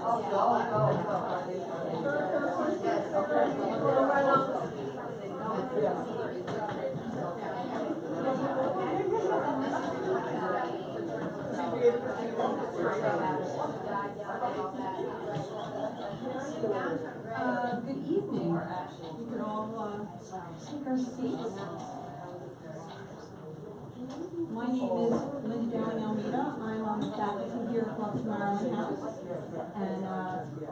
Good evening. We can all take our seats. My name is Linda Dowling Almeida. I'm on the faculty here at Honeymooners House. And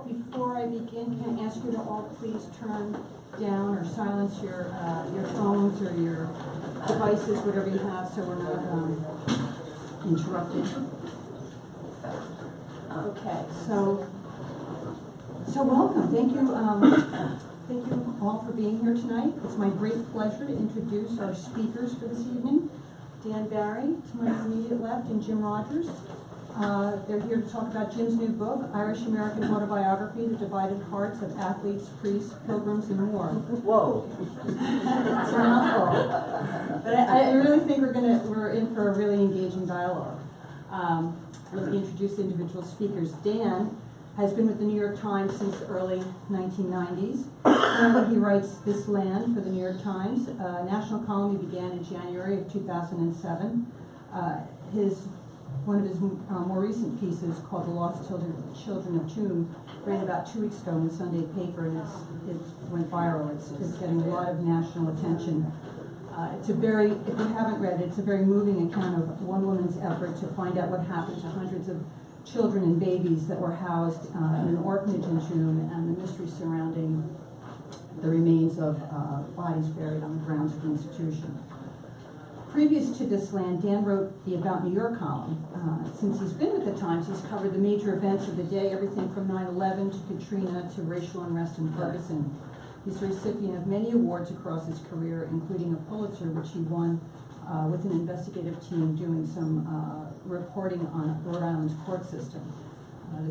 before I begin, can I ask you to all please turn down or silence your phones or your devices, whatever you have, so we're not interrupted. Okay, so welcome. Thank you all for being here tonight. It's my great pleasure to introduce our speakers for this evening. Dan Barry, to my immediate left, and Jim Rogers. They're here to talk about Jim's new book, Irish-American Autobiography, The Divided Hearts of Athletes, Priests, Pilgrims, and More. Whoa. It's a mouthful. But I really think we're in for a really engaging dialogue. Let me introduce the individual speakers. Dan has been with the New York Times since the early 1990s. Currently, he writes This Land for the New York Times. National column he began in January of 2007. One of his more recent pieces, called The Lost Children of June, ran about 2 weeks ago in the Sunday paper, and it went viral. It's getting a lot of national attention. If you haven't read it, it's a very moving account of one woman's effort to find out what happened to hundreds of children and babies that were housed in an orphanage in June, and the mystery surrounding the remains of bodies buried on the grounds of the institution. Previous to This Land, Dan wrote the About New York column. Since he's been with the Times, he's covered the major events of the day, everything from 9/11 to Katrina to racial unrest in Ferguson. He's the recipient of many awards across his career, including a Pulitzer, which he won with an investigative team doing some reporting on Rhode Island's court system.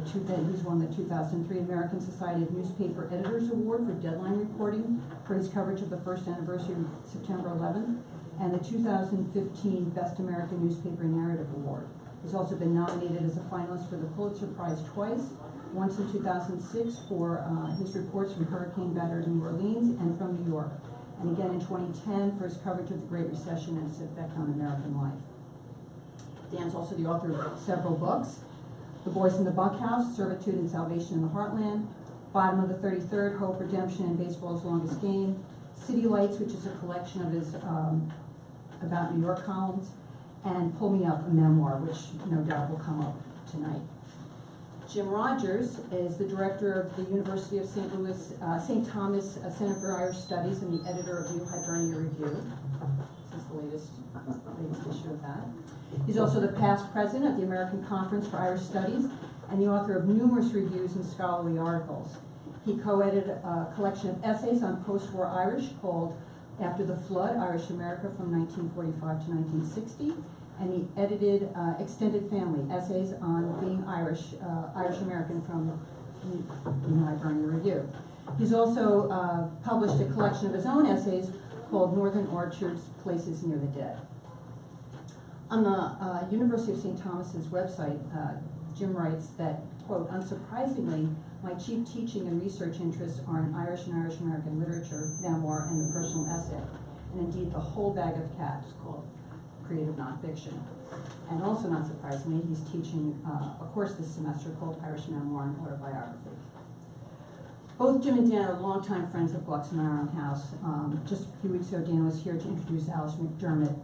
He's won the 2003 American Society of Newspaper Editors Award for deadline reporting for his coverage of the first anniversary of September 11th, and the 2015 Best American Newspaper Narrative Award. He's also been nominated as a finalist for the Pulitzer Prize twice, once in 2006 for his reports from hurricane-battered New Orleans and from New York, and again in 2010 for his coverage of the Great Recession and its effect on American life. Dan's also the author of several books: The Boys in the Bunkhouse, Servitude and Salvation in the Heartland, Bottom of the 33rd, Hope, Redemption, and Baseball's Longest Game, City Lights, which is a collection of his About New York columns, and Pull Me Up, a memoir, which no doubt will come up tonight. Jim Rogers is the director of the University of St. Thomas Center for Irish Studies and the editor of New Hibernia Review. This is the latest issue of that. He's also the past president of the American Conference for Irish Studies and the author of numerous reviews and scholarly articles. He co-edited a collection of essays on post-war Irish called After the Flood, Irish America from 1945 to 1960, and he edited Extended Family, essays on being Irish American from New Hibernia Review. He's also published a collection of his own essays called Northern Orchards, Places Near the Dead. On the University of St. Thomas's website, Jim writes that, quote, unsurprisingly, my chief teaching and research interests are in Irish and Irish American literature, memoir, and the personal essay, and indeed the whole bag of cats called creative nonfiction. And also, not surprisingly, he's teaching a course this semester called Irish Memoir and Autobiography. Both Jim and Dan are longtime friends of Gluck's and Iron House. Just a few weeks ago, Dan was here to introduce Alice McDermott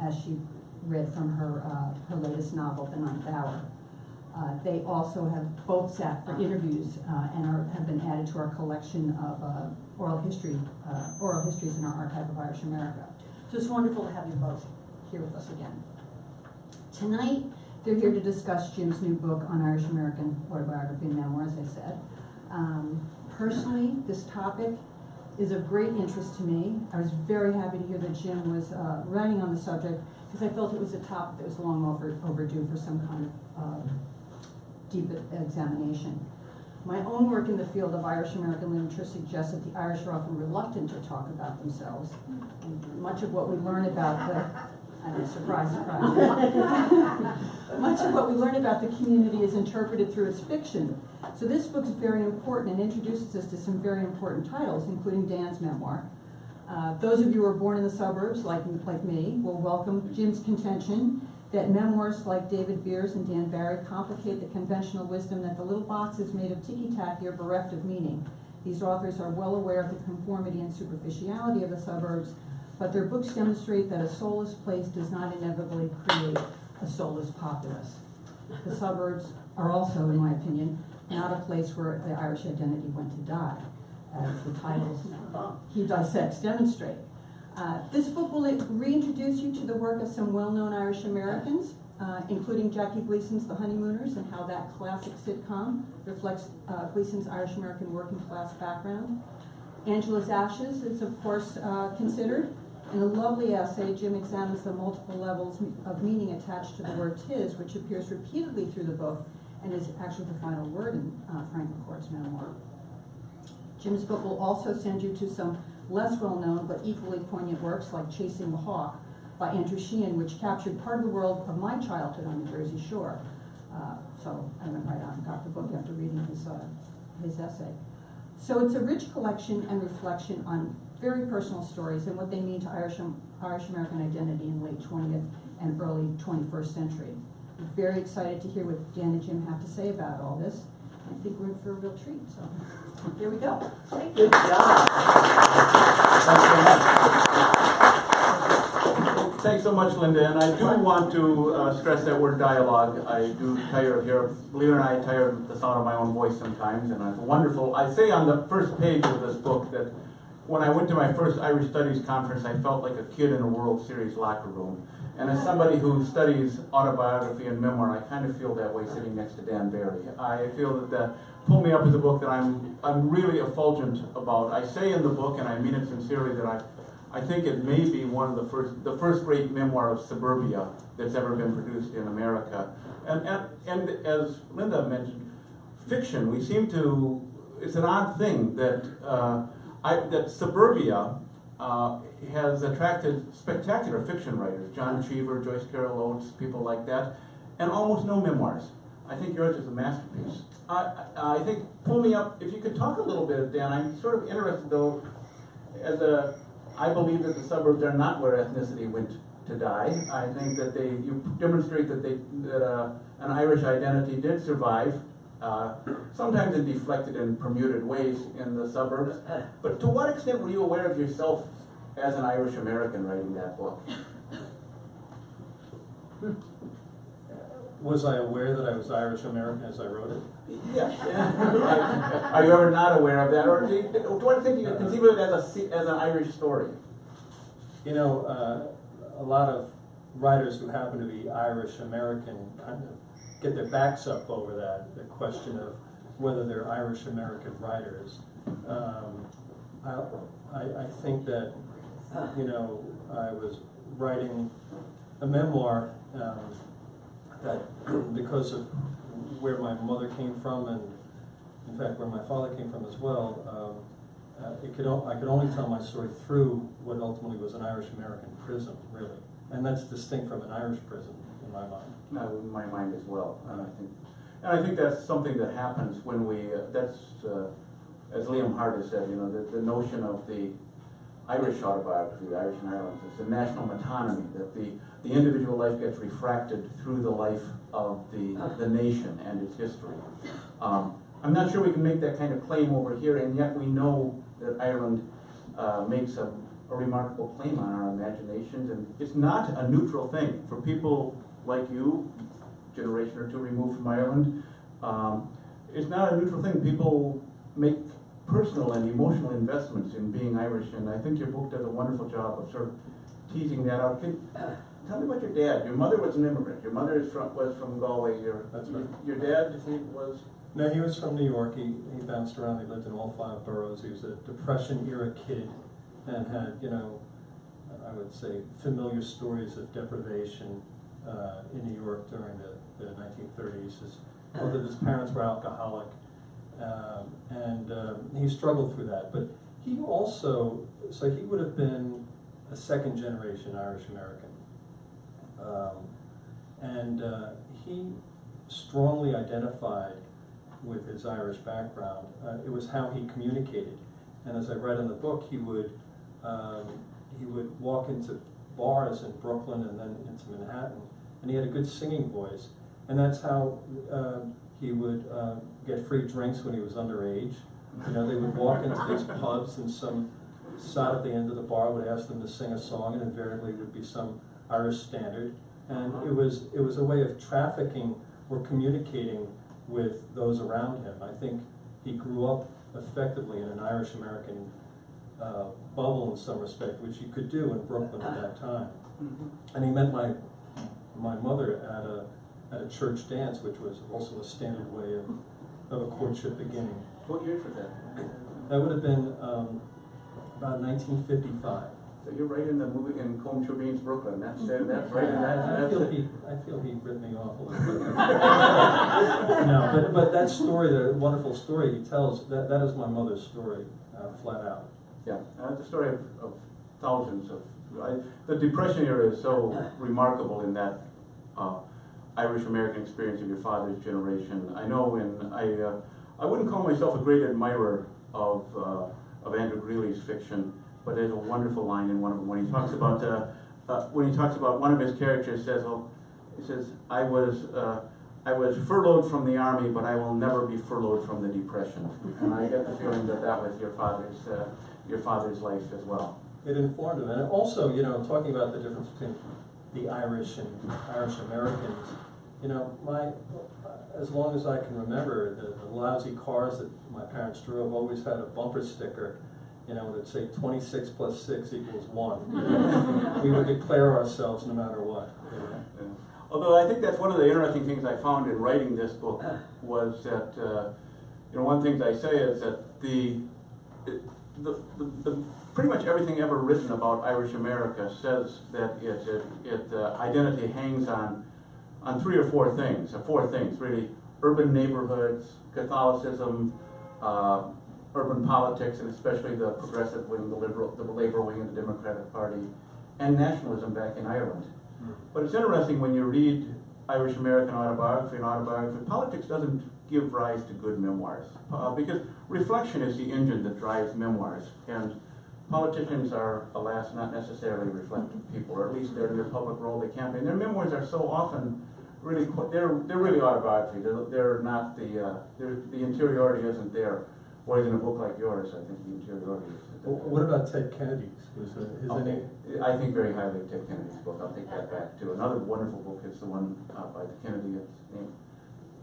as she read from her latest novel, The Ninth Hour. They also have both sat for interviews and have been added to our collection of oral histories in our Archive of Irish America. So it's wonderful to have you both here with us again. Tonight, they're here to discuss Jim's new book on Irish American autobiography and memoir, as I said. Personally, this topic is of great interest to me. I was very happy to hear that Jim was writing on the subject, because I felt it was a topic that was long overdue for some kind of deep examination. My own work in the field of Irish American literature suggests that the Irish are often reluctant to talk about themselves. And much of what we learn about the And surprise, surprise. Much of what we learn about the community is interpreted through its fiction. So this book is very important and introduces us to some very important titles, including Dan's memoir. Those of you who are born in the suburbs, like me, will welcome Jim's contention that memoirs like David Beers and Dan Barry complicate the conventional wisdom that the little boxes made of ticky-tacky are bereft of meaning. These authors are well aware of the conformity and superficiality of the suburbs, but their books demonstrate that a soulless place does not inevitably create a soulless populace. The suburbs are also, in my opinion, not a place where the Irish identity went to die, as the titles he dissects demonstrate. This book will reintroduce you to the work of some well-known Irish Americans, including Jackie Gleason's The Honeymooners, and how that classic sitcom reflects Gleason's Irish American working class background. Angela's Ashes is, of course, considered. In a lovely essay, Jim examines the multiple levels of meaning attached to the word tis, which appears repeatedly through the book and is actually the final word in Frank McCourt's memoir. Jim's book will also send you to some less well-known but equally poignant works like Chasing the Hawk by Andrew Sheehan, which captured part of the world of my childhood on the Jersey Shore. So I went right out and got the book after reading his essay. So it's a rich collection and reflection on very personal stories and what they mean to Irish American identity in late 20th and early 21st century. I'm very excited to hear what Dan and Jim have to say about all this. I think we're in for a real treat, so here we go. Thank you. Good job. Thanks so much, Linda. And I do want to stress that word dialogue. I do tire of here. Believe it or not, I tire of the sound of my own voice sometimes, and it's wonderful. I say on the first page of this book that when I went to my first Irish Studies conference, I felt like a kid in a World Series locker room. And as somebody who studies autobiography and memoir, I kind of feel that way sitting next to Dan Barry. I feel that Pull Me Up is a book that I'm really effulgent about. I say in the book, and I mean it sincerely, that I think it may be one of the first great memoir of suburbia that's ever been produced in America. And as Linda mentioned, fiction, we seem to, it's an odd thing that that suburbia has attracted spectacular fiction writers, John Cheever, Joyce Carol Oates, people like that, and almost no memoirs. I think yours is a masterpiece. I think, Pull Me Up, if you could talk a little bit, Dan, I'm sort of interested though, I believe that the suburbs are not where ethnicity went to die. I think that you demonstrate that an Irish identity did survive, sometimes in deflected and permuted ways in the suburbs. But to what extent were you aware of yourself as an Irish American writing that book? Was I aware that I was Irish American as I wrote it? Yeah. Are you ever not aware of that, or to what extent do you conceive of it as an Irish story? You know, a lot of writers who happen to be Irish American kind of get their backs up over that, the question of whether they're Irish American writers. I think that, you know, I was writing a memoir that because of where my mother came from, and in fact where my father came from as well, I could only tell my story through what ultimately was an Irish American prism, really, and that's distinct from an Irish prison in my mind. In my mind as well, and I think that's something that happens when we. As Liam Hart has said, you know, the notion of the Irish autobiography, the Irish in Ireland, is a national metonymy, that the individual life gets refracted through the life of the nation and its history. I'm not sure we can make that kind of claim over here, and yet we know that Ireland makes a remarkable claim on our imaginations, and it's not a neutral thing. For people like you, generation or two removed from Ireland, it's not a neutral thing. People make personal and emotional investments in being Irish, and I think your book does a wonderful job of sort of teasing that out. Tell me about your dad. Your mother was an immigrant. Your mother was from Galway. That's right. Your dad, he was? No, he was from New York. He bounced around. He lived in all 5 boroughs. He was a Depression-era kid and had, you know, I would say, familiar stories of deprivation in New York during the 1930s. Both of his parents were alcoholic, and he struggled through that. But he also, so he would have been a second-generation Irish American. And he strongly identified with his Irish background. It was how he communicated. And as I read in the book, he would walk into bars in Brooklyn and then into Manhattan, and he had a good singing voice. And that's how he would get free drinks when he was underage. You know, they would walk into these pubs, and some sot at the end of the bar would ask them to sing a song, and invariably it would be some Irish standard. And it was a way of trafficking or communicating with those around him. I think he grew up effectively in an Irish-American bubble in some respect, which you could do in Brooklyn at that time. And he met my mother at a church dance, which was also a standard way of a courtship beginning. What year was that? That would have been about 1955. So you're right in the movie in Combe Tribaine's Brooklyn. That's right in that. I feel he ripped me off a little bit. No, but that story, the wonderful story he tells, that is my mother's story, flat out. Yeah, the story of thousands of. The Depression era is so remarkable in that Irish-American experience of your father's generation. I know I wouldn't call myself a great admirer of Andrew Greeley's fiction, but there's a wonderful line in one of them when he talks about one of his characters says, he says, I was furloughed from the army, but I will never be furloughed from the Depression. And I get the feeling that was your father's life as well. It informed him, and also, you know, talking about the difference between the Irish and Irish Americans, you know, as long as I can remember, the lousy cars that my parents drove always had a bumper sticker, you know, that say 26 plus 6 equals 1. You know? We would declare ourselves no matter what. You know? Yeah. Although I think that's one of the interesting things I found in writing this book was that, you know, one of the things I say is that the pretty much everything ever written about Irish America says that its identity hangs on 3 or 4 things, really: urban neighborhoods, Catholicism, urban politics, and especially the progressive wing, the Labour wing of the Democratic Party, and nationalism back in Ireland. But it's interesting when you read Irish American autobiography and autobiography, politics doesn't give rise to good memoirs, because reflection is the engine that drives memoirs, and politicians are, alas, not necessarily reflective people, or at least they're in their public role, they campaign. Their memoirs are so often really, they're really autobiography. They're not the interiority isn't there. Whereas in a book like yours, I think the interiority is. What about Ted Kennedy's? I think very highly of Ted Kennedy's book. I'll take that back too. Another wonderful book is the one by the Kennedy.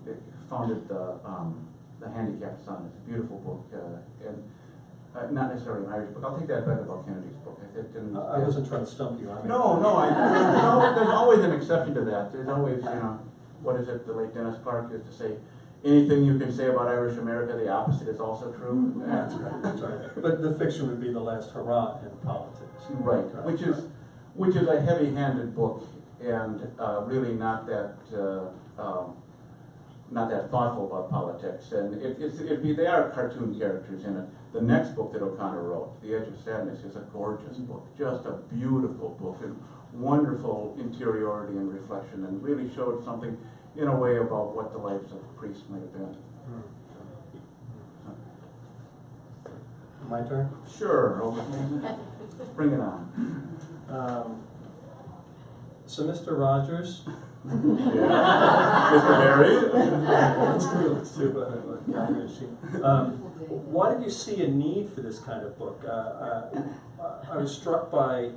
It founded the Handicapped Son. It's a beautiful book, and not necessarily an Irish book. I'll take that back about Kennedy's book. I wasn't trying to stump you. I mean, no. There's always an exception to that. There's always, you know, what is it? The late Dennis Clark used to say, anything you can say about Irish America, the opposite is also true. That's right. That's right. But the fiction would be the last hurrah in politics. Right. Which is a heavy-handed book and really not that thoughtful about politics. And they are cartoon characters in it. The next book that O'Connor wrote, The Edge of Sadness, is a gorgeous book, just a beautiful book, and wonderful interiority and reflection, and really showed something in a way about what the lives of priests might have been. My turn? Sure. Bring it on. So Mr. Rogers. Mr. Barry. Let's do why did you see a need for this kind of book? I was struck by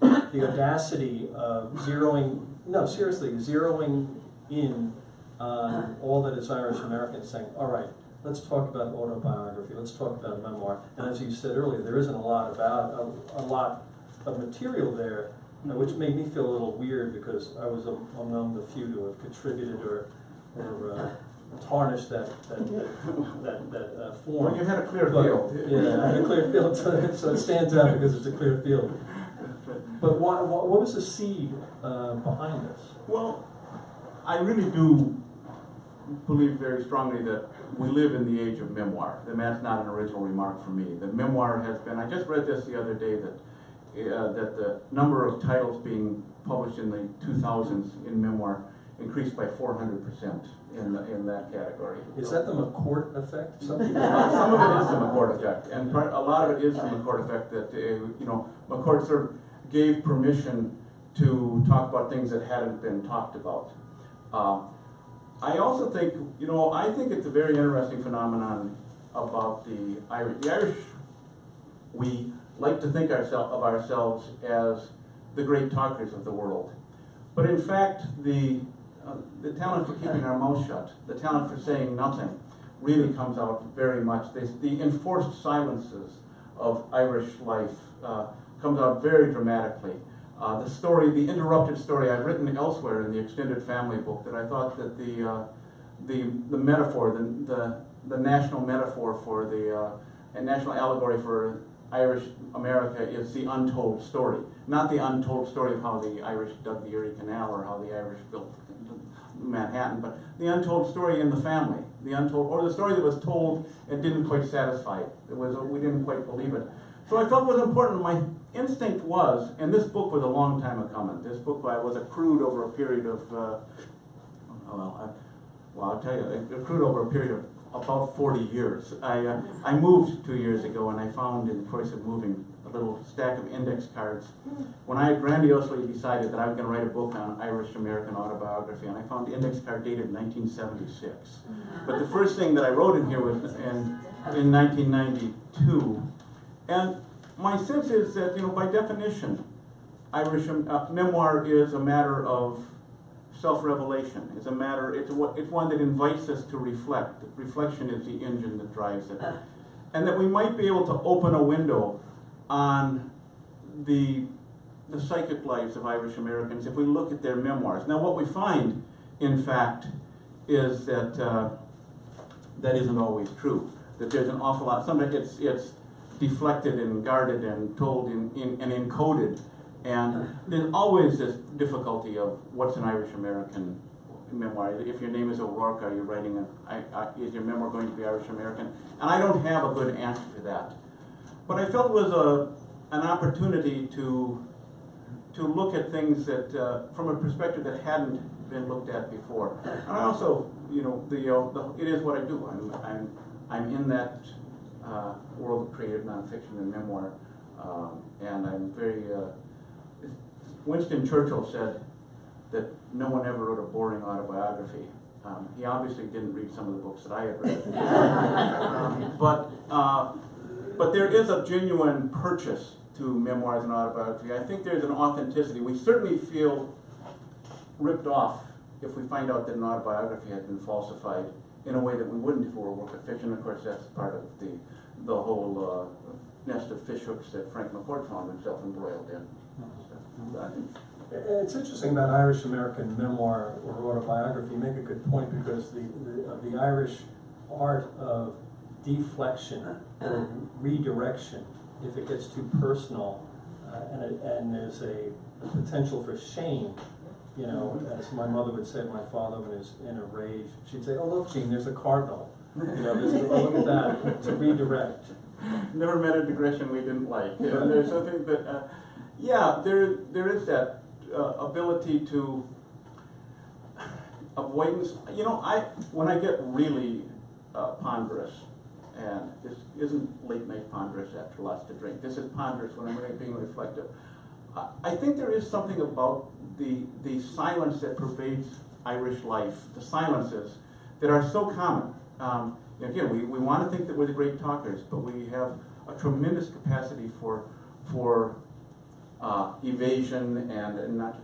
the audacity of zeroing in on all that is Irish American, saying, all right, let's talk about autobiography, let's talk about memoir. And as you said earlier, there isn't a lot of material there, which made me feel a little weird because I was among the few to have contributed or tarnished that form. Well, you had a clear field. Yeah, I had a clear field, so it stands out because it's a clear field. But what was the seed behind this? Well, I really do believe very strongly that we live in the age of memoir. And that's not an original remark from me. The memoir has been, I just read this the other day, that that the number of titles being published in the 2000s in memoir increased by 400% in that category. Is that the McCourt effect? Some of it is the McCourt effect, and a lot of it is the McCourt effect that McCourt sort of gave permission to talk about things that hadn't been talked about. I also think, I think it's a very interesting phenomenon about the Irish. The Irish, we like to think of ourselves as the great talkers of the world, but in fact, the talent for keeping our mouth shut, the talent for saying nothing, really comes out very much. The enforced silences of Irish life comes out very dramatically. The interrupted story I've written elsewhere in the extended family book, that I thought that the metaphor, the national metaphor for a national allegory for Irish America is the untold story, not the untold story of how the Irish dug the Erie Canal or how the Irish built Manhattan, but the untold story in the family, or the story that was told and didn't quite satisfy it. We didn't quite believe it. So I felt it was important. My instinct was, and this book was a long time coming. This book was accrued over a period of, I'll tell you, it accrued over a period of about 40 years. I moved 2 years ago, and I found in the course of moving a little stack of index cards when I grandiosely decided that I was going to write a book on Irish American autobiography, and I found the index card dated 1976. But the first thing that I wrote in here was in 1992. And my sense is that, by definition, Irish memoir is a matter of self-revelation. It's one that invites us to reflect. Reflection is the engine that drives it. And that we might be able to open a window on the psychic lives of Irish Americans if we look at their memoirs. Now, what we find, in fact, is that that isn't always true. That there's an awful lot. Sometimes it's deflected and guarded and told and encoded. And there's always this difficulty of what's an Irish American memoir. If your name is O'Rourke, are you writing is your memoir going to be Irish American? And I don't have a good answer to that. But I felt it was an opportunity to look at things that from a perspective that hadn't been looked at before. And I also, it is what I do. I'm in that world of creative nonfiction and memoir, and I'm very. Winston Churchill said that no one ever wrote a boring autobiography. He obviously didn't read some of the books that I had read. But there is a genuine purchase to memoirs and autobiography. I think there's an authenticity. We certainly feel ripped off if we find out that an autobiography has been falsified in a way that we wouldn't if it were a work of fiction. Of course, that's part of the whole nest of fishhooks that Frank McCourt found himself embroiled in. It's interesting about Irish American memoir or autobiography. You make a good point, because the Irish art of deflection or redirection, if it gets too personal, and there's a potential for shame, as my mother would say, my father when he was in a rage, she'd say, "Oh, look, Gene, there's a cardinal. Look at that," to redirect. Never met a digression we didn't like. There's something that, there is that ability to avoidance. When I get really ponderous, and this isn't late night ponderous after lots to drink. This is ponderous when I'm really being reflective. I think there is something about the silence that pervades Irish life, the silences that are so common. Again, we want to think that we're the great talkers, but we have a tremendous capacity for evasion and not.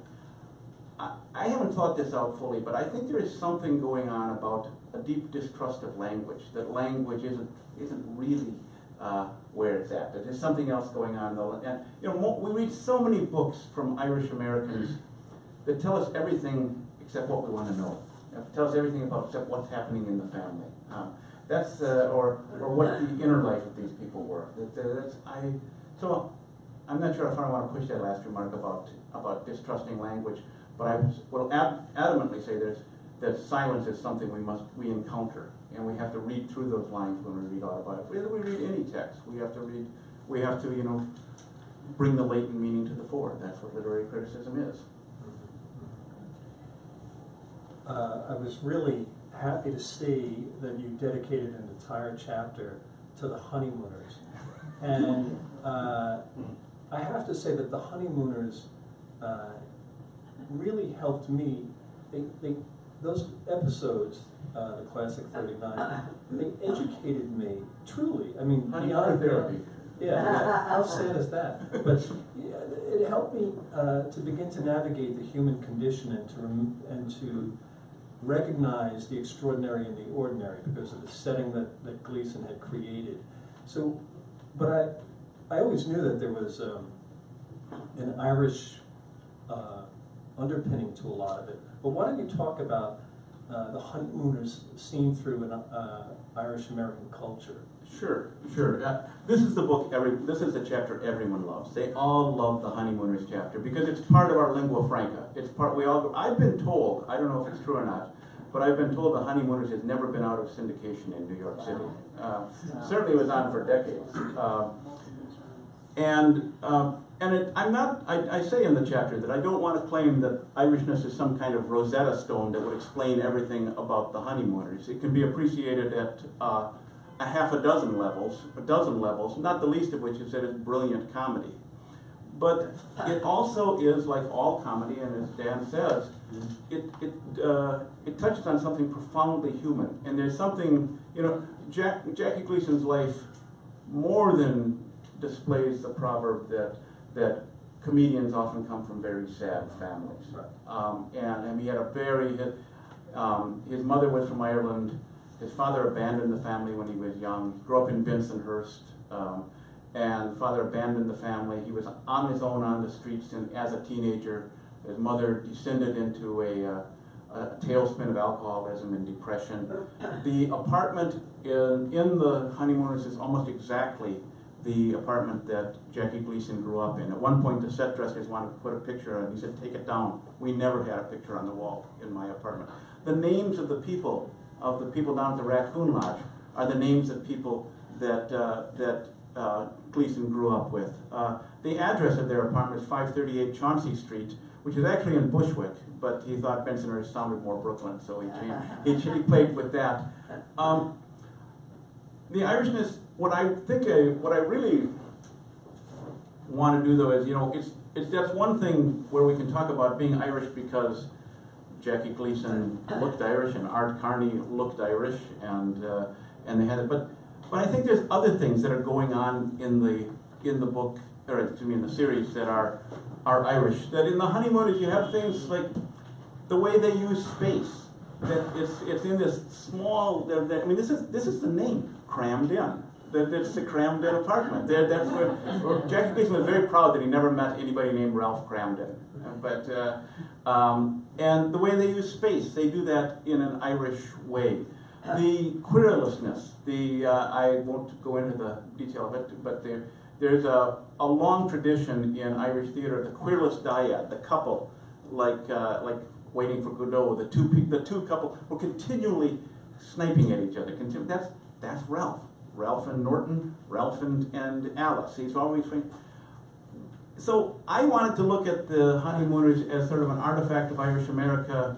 I haven't thought this out fully, but I think there is something going on about a deep distrust of language. That language isn't really where it's at. That there's something else going on, though. And we read so many books from Irish Americans that tell us everything except what we want to know. Tell us everything except what's happening in the family. That's or what the inner life of these people were. So I'm not sure if I want to push that last remark about distrusting language, but I will adamantly say that silence is something we encounter, and we have to read through those lines when we read autobiography. Whether we read any text, we have to bring the latent meaning to the fore. That's what literary criticism is. I was really happy to see that you dedicated an entire chapter to the Honeymooners. And I have to say that the Honeymooners really helped me. Those episodes, the Classic 39, they educated me, truly. I mean, beyond therapy. Yeah, how sad is that? But yeah, it helped me to begin to navigate the human condition and to recognize the extraordinary and the ordinary because of the setting that Gleason had created. So, but I always knew that there was an Irish underpinning to a lot of it. But why don't you talk about the Honeymooners seen through an Irish-American culture? Sure. This is the book. This is the chapter everyone loves. They all love the Honeymooners chapter because it's part of our lingua franca. It's part. I've been told. I don't know if it's true or not, but I've been told the Honeymooners has never been out of syndication in New York City. Certainly, it was on for decades. I say in the chapter that I don't want to claim that Irishness is some kind of Rosetta Stone that would explain everything about the Honeymooners. It can be appreciated at a dozen levels, not the least of which is that it's brilliant comedy. But it also is, like all comedy, and as Dan says, it touches on something profoundly human. And there's something, Jackie Gleason's life more than displays the proverb that comedians often come from very sad families. Right. And he had his mother was from Ireland. His father abandoned the family when he was young. He grew up in Bensonhurst, and father abandoned the family. He was on his own on the streets, and as a teenager, his mother descended into a tailspin of alcoholism and depression. The apartment in the Honeymooners is almost exactly the apartment that Jackie Gleason grew up in. At one point, the set dressers wanted to put a picture on it. He said, "Take it down." We never had a picture on the wall in my apartment. The names of the people down at the Raccoon Lodge are the names of people that Gleason grew up with. The address of their apartment is 538 Chauncey Street, which is actually in Bushwick, but he thought Bensonhurst sounded more Brooklyn, so he played with that. The Irishness, what I really want to do though is, that's one thing where we can talk about being Irish because Jackie Gleason looked Irish and Art Carney looked Irish, and they had it. But I think there's other things that are going on in the book, or excuse me, in the series that are Irish. That in the Honeymooners you have things like the way they use space. That it's in this small. This is the name, crammed in. That's the crammed in apartment. That's where Jackie Gleason was very proud that he never met anybody named Ralph Cramden. And the way they use space, they do that in an Irish way. The querulousness, I won't go into the detail of it, but there's a long tradition in Irish theater, the querulous dyad, the couple, like Waiting for Godot, the two couple were continually sniping at each other. That's Ralph. Ralph and Norton, Ralph and Alice. He's always. So I wanted to look at the Honeymooners as sort of an artifact of Irish America,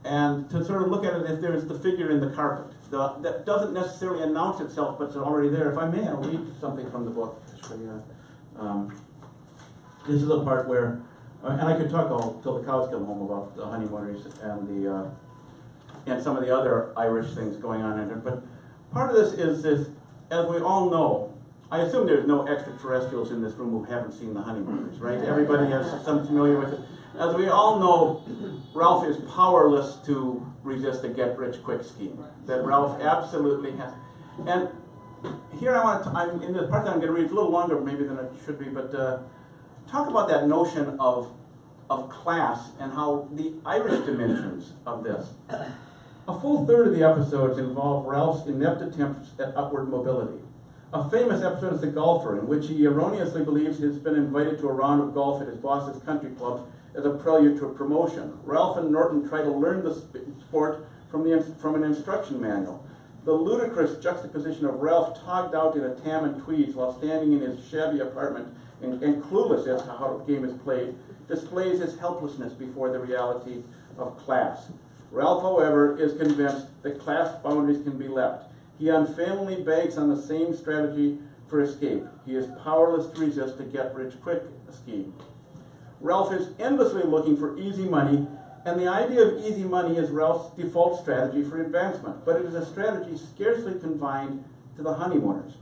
and to sort of look at it if there's the figure in the carpet that doesn't necessarily announce itself, but it's already there. If I may, I'll read something from the book. This is the part where, and I could talk till the cows come home about the Honeymooners and some of the other Irish things going on in it. But part of this is this, as we all know. I assume there's no extraterrestrials in this room who haven't seen the Honeymooners, right? Everybody has some familiar with it. As we all know, Ralph is powerless to resist a get-rich-quick scheme. That Ralph absolutely has. And here I'm in the part that I'm going to read, it's a little longer maybe than it should be, but talk about that notion of class and how the Irish dimensions of this. A full third of the episodes involve Ralph's inept attempts at upward mobility. A famous episode is The Golfer, in which he erroneously believes he has been invited to a round of golf at his boss's country club as a prelude to a promotion. Ralph and Norton try to learn the sport from an instruction manual. The ludicrous juxtaposition of Ralph togged out in a tam and tweeds while standing in his shabby apartment and clueless as to how the game is played, displays his helplessness before the reality of class. Ralph, however, is convinced that class boundaries can be leapt. He unfailingly begs on the same strategy for escape. He is powerless to resist the get-rich-quick scheme. Ralph is endlessly looking for easy money, and the idea of easy money is Ralph's default strategy for advancement, but it is a strategy scarcely confined to the honeymooners.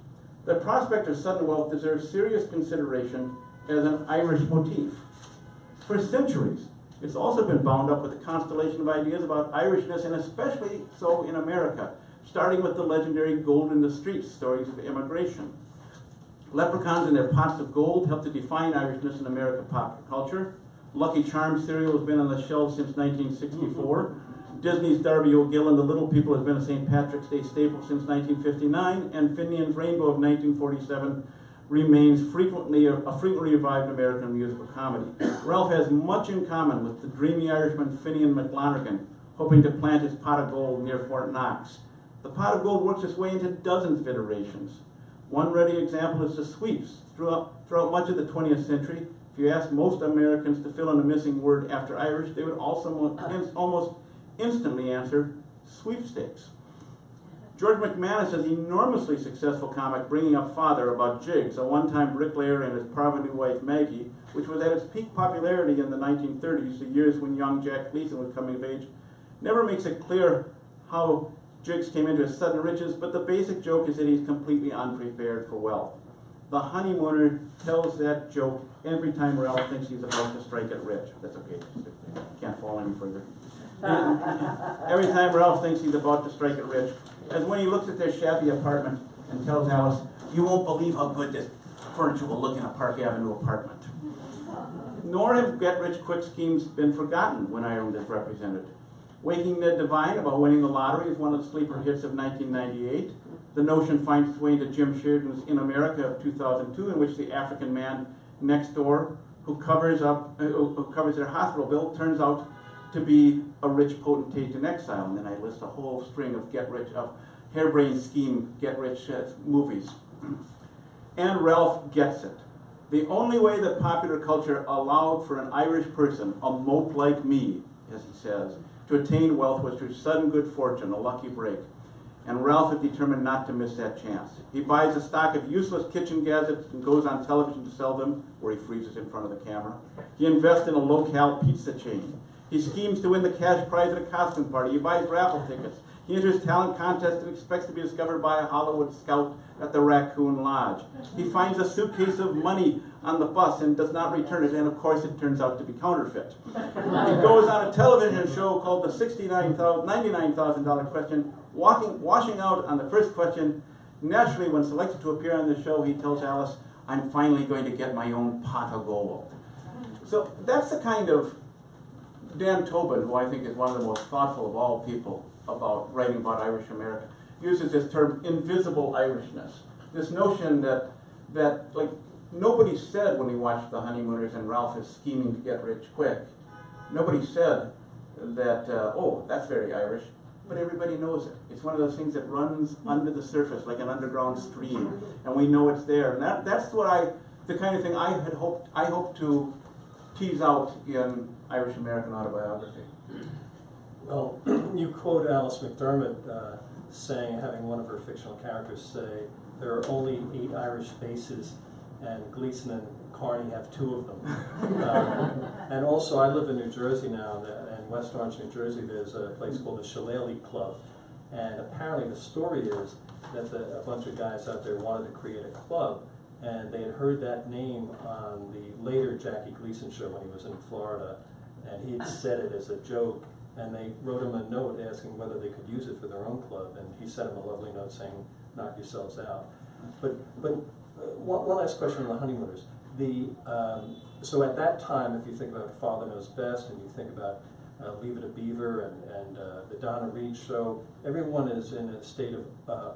The prospect of sudden wealth deserves serious consideration as an Irish motif. For centuries, it's also been bound up with a constellation of ideas about Irishness, and especially so in America, starting with the legendary gold in the streets stories of immigration. Leprechauns and their pots of gold helped to define Irishness in American popular culture. Lucky Charms cereal has been on the shelves since 1964. Disney's Darby O'Gill and the Little People has been a St. Patrick's Day staple since 1959, and Finian's Rainbow of 1947 remains frequently revived American musical comedy. Ralph has much in common with the dreamy Irishman Finian McLonergan, hoping to plant his pot of gold near Fort Knox. The pot of gold works its way into dozens of iterations. One ready example is the sweeps. Throughout much of the 20th century, if you asked most Americans to fill in a missing word after Irish, they would also almost instantly answer sweepstakes. George McManus is an enormously successful comic, Bringing Up Father, about Jiggs, a one-time bricklayer and his parvenu wife Maggie, which was at its peak popularity in the 1930s, the years when young Jack Gleason was coming of age. Never makes it clear how Jiggs came into his sudden riches, but the basic joke is that he's completely unprepared for wealth. The honeymooner tells that joke every time Ralph thinks he's about to strike it rich. That's okay, can't fall any further. Every time Ralph thinks he's about to strike it rich, as when he looks at their shabby apartment and tells Alice, "You won't believe how good this furniture will look in a Park Avenue apartment." Nor have get-rich-quick schemes been forgotten when Ireland is represented. Waking Ned Devine about winning the lottery is one of the sleeper hits of 1998. The notion finds its way into Jim Sheridan's In America of 2002, in which the African man next door who covers their hospital bill turns out to be a rich potentate in exile. And then I list a whole string of harebrained scheme get-rich movies. And Ralph gets it. The only way that popular culture allowed for an Irish person, a mope like me, as he says, to attain wealth was through sudden good fortune, a lucky break. And Ralph is determined not to miss that chance. He buys a stock of useless kitchen gadgets and goes on television to sell them, where he freezes in front of the camera. He invests in a locale pizza chain. He schemes to win the cash prize at a costume party. He buys raffle tickets. He enters talent contests and expects to be discovered by a Hollywood scout at the Raccoon Lodge. He finds a suitcase of money on the bus and does not return it, and of course it turns out to be counterfeit. He goes on a television show called the $99,000 question, washing out on the first question. Naturally, when selected to appear on the show, he tells Alice, "I'm finally going to get my own pot of gold." So that's the kind of Dan Tobin, who I think is one of the most thoughtful of all people about writing about Irish America, uses this term invisible Irishness. This notion that like nobody said when we watched The Honeymooners and Ralph is scheming to get rich quick, nobody said that, oh, that's very Irish, but everybody knows it. It's one of those things that runs under the surface like an underground stream, and we know it's there. And that's the kind of thing I hope to tease out in Irish American autobiography. Well, you quote Alice McDermott saying, having one of her fictional characters say, there are only 8 Irish faces, and Gleason and Carney have 2 of them. And also, I live in New Jersey now, in West Orange, New Jersey, there's a place called the Shillelagh Club. And apparently the story is that a bunch of guys out there wanted to create a club, and they had heard that name on the later Jackie Gleason show when he was in Florida, and he had said it as a joke, and they wrote him a note asking whether they could use it for their own club, and he sent him a lovely note saying, knock yourselves out. But one last question on the Honeymooners. So at that time, if you think about Father Knows Best, and you think about Leave It a Beaver and the Donna Reed show, everyone is in a state of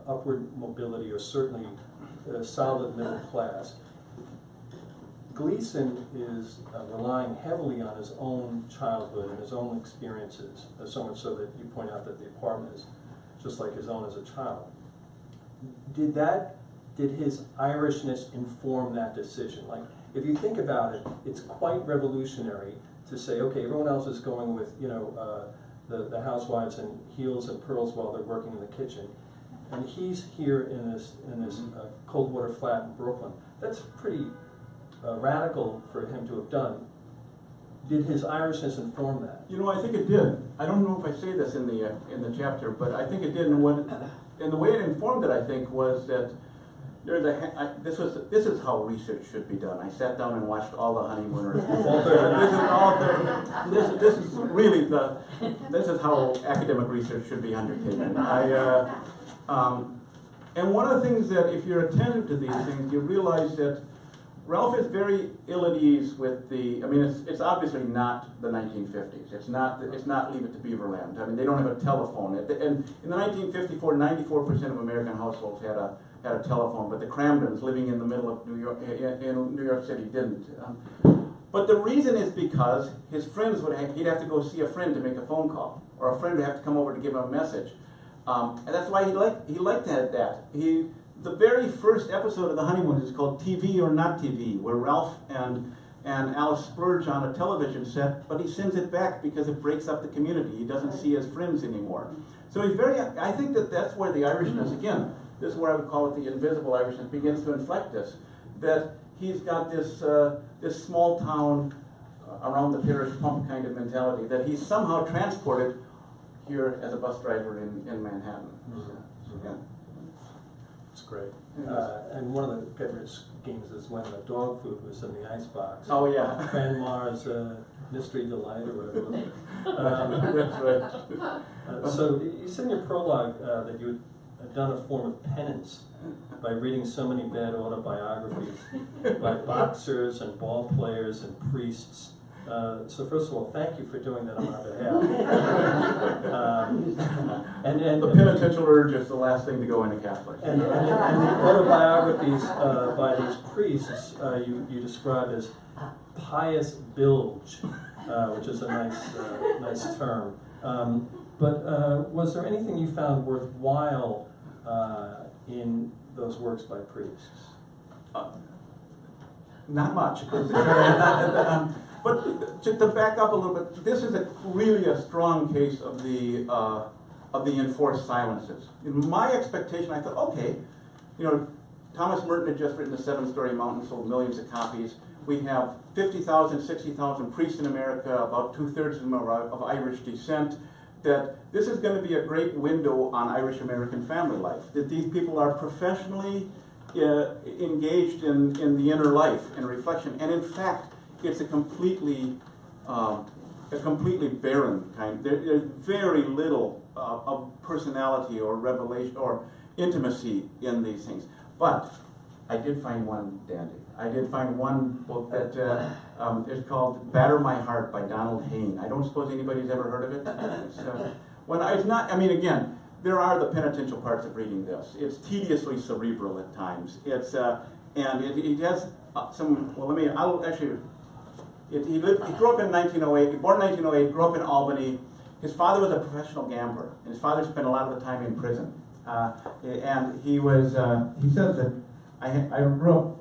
upward mobility, or certainly solid middle class. Gleason is relying heavily on his own childhood and his own experiences, so much so that you point out that the apartment is just like his own as a child. Did his Irishness inform that decision? Like, if you think about it, it's quite revolutionary to say, okay, everyone else is going with, you know, the housewives in heels and pearls while they're working in the kitchen. And he's here in this cold water flat in Brooklyn. That's pretty radical for him to have done. Did his Irishness inform that? You know, I think it did. I don't know if I say this in the chapter, but I think it did. And the way it informed it, I think, was that there's this is how research should be done. I sat down and watched all the Honeymooners. This is really this is how academic research should be undertaken. And one of the things that, if you're attentive to these things, you realize that Ralph is very ill at ease with the. I mean, it's obviously not the 1950s. It's not Leave It to Beaverland. I mean, they don't have a telephone. And in the 1954, 94% of American households had a telephone, but the Cramdens, living in the middle of New York, in New York City, didn't. But the reason is because his friends he'd have to go see a friend to make a phone call, or a friend would have to come over to give him a message, and that's why he liked that. The very first episode of The Honeymooners is called TV or Not TV, where Ralph and Alice splurge on a television set, but he sends it back because it breaks up the community. He doesn't see his friends anymore. So he's I think that's where the Irishness, again, this is where I would call it the invisible Irishness, begins to inflect this. That he's got this small town around the parish pump kind of mentality that he's somehow transported here as a bus driver in Manhattan. Mm-hmm. Yeah. It's great. And one of the favorite games is when the dog food was in the icebox. Oh, yeah. Grandma's Mystery Delight or whatever. That's right. So you said in your prologue that you had done a form of penance by reading so many bad autobiographies by boxers and ball players and priests. So first of all, thank you for doing that on our behalf. And the penitential urge is the last thing to go into Catholics. And the autobiographies by these priests you describe as pious bilge, which is a nice term. But was there anything you found worthwhile in those works by priests? Not much. But to back up a little bit, this is really a strong case of the enforced silences. In my expectation, I thought, okay, you know, Thomas Merton had just written The Seven-Story Mountain, sold millions of copies. We have 50,000, 60,000 priests in America, about 2/3 of them are of Irish descent. That this is going to be a great window on Irish-American family life. That these people are professionally engaged in the inner life and reflection, and in fact, it's a completely barren kind. There's very little of personality or revelation or intimacy in these things. But I did find one dandy. I did find one book that is called "Batter My Heart" by Donald Hayne. I don't suppose anybody's ever heard of it. It's not. I mean, again, there are the penitential parts of reading this. It's tediously cerebral at times. It's and it has some. Well, I'll actually. He grew up in 1908, born in 1908, grew up in Albany. His father was a professional gambler, and his father spent a lot of the time in prison. And he said that I grew up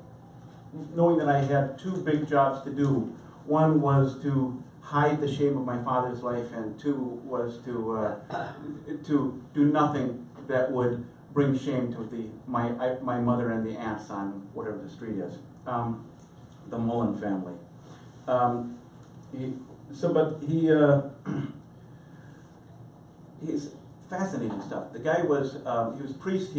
knowing that I had two big jobs to do. One was to hide the shame of my father's life, and two was to do nothing that would bring shame to my mother and the aunts on whatever the street is, the Mullen family. He's fascinating stuff. The guy was he was priest.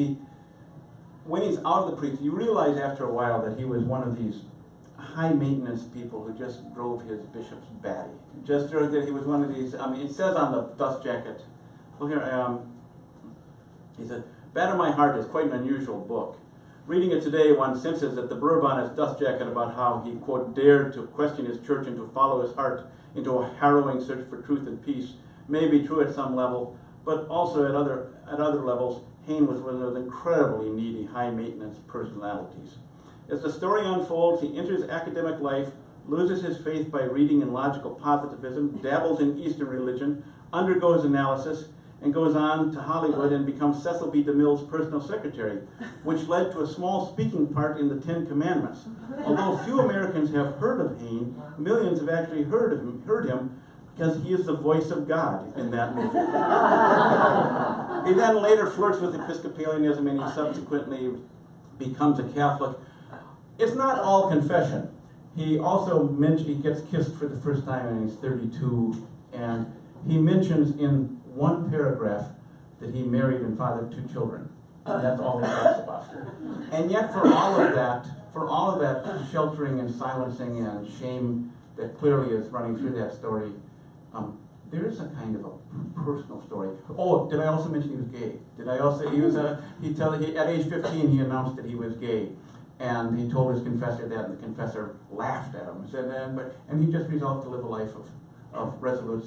When he's out of the priest, you realize after a while that he was one of these high maintenance people who just drove his bishops batty. Just that he was one of these. I mean, it says on the dust jacket. Well, here he said, "Batter My Heart" is quite an unusual book. Reading it today, one senses that the blurb on his dust jacket about how he, quote, dared to question his church and to follow his heart into a harrowing search for truth and peace may be true at some level, but also at other levels, Hayne was one of those incredibly needy, high-maintenance personalities. As the story unfolds, he enters academic life, loses his faith by reading in logical positivism, dabbles in Eastern religion, undergoes analysis, and goes on to Hollywood and becomes Cecil B. DeMille's personal secretary, which led to a small speaking part in the Ten Commandments. Although few Americans have heard of Hayne, millions have actually heard him because he is the voice of God in that movie. He then later flirts with Episcopalianism, and he subsequently becomes a Catholic. It's not all confession. He also he gets kissed for the first time when he's 32, and he mentions in one paragraph that he married and fathered 2 children. And that's all he talks about. And yet for all of that sheltering and silencing and shame that clearly is running through that story, there is a kind of a personal story. Oh, did I also mention he was gay? Did I also, at age 15 he announced that he was gay. And he told his confessor that, and the confessor laughed at him and said, and he just resolved to live a life of resolute